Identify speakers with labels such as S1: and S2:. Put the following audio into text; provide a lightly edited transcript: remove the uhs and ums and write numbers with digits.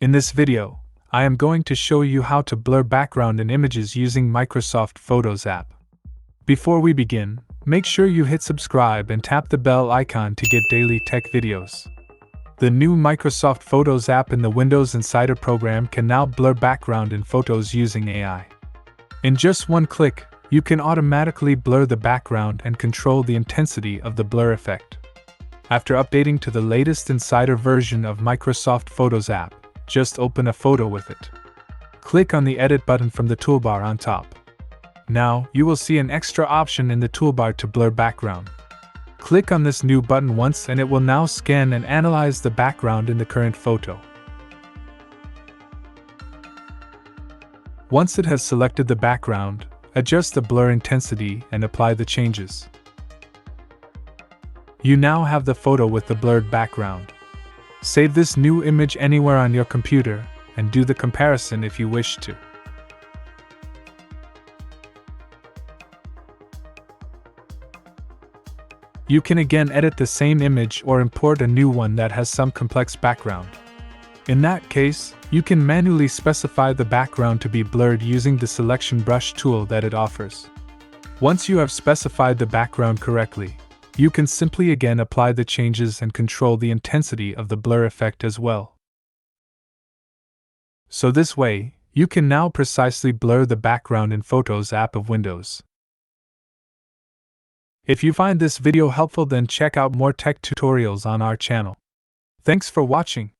S1: In this video, I am going to show you how to blur background in images using Microsoft Photos app. Before we begin, make sure you hit subscribe and tap the bell icon to get daily tech videos. The new Microsoft Photos app in the Windows Insider program can now blur background in photos using AI. In just one click, you can automatically blur the background and control the intensity of the blur effect. After updating to the latest Insider version of Microsoft Photos app, just open a photo with it. Click on the Edit button from the toolbar on top. Now, you will see an extra option in the toolbar to blur background. Click on this new button once and it will now scan and analyze the background in the current photo. Once it has selected the background, adjust the blur intensity and apply the changes. You now have the photo with the blurred background. Save this new image anywhere on your computer and do the comparison if you wish to. You can again edit the same image or import a new one that has some complex background. In that case, you can manually specify the background to be blurred using the selection brush tool that it offers. Once you have specified the background correctly, you can simply again apply the changes and control the intensity of the blur effect as well. So this way, you can now precisely blur the background in Photos app of Windows. If you find this video helpful, then check out more tech tutorials on our channel. Thanks for watching.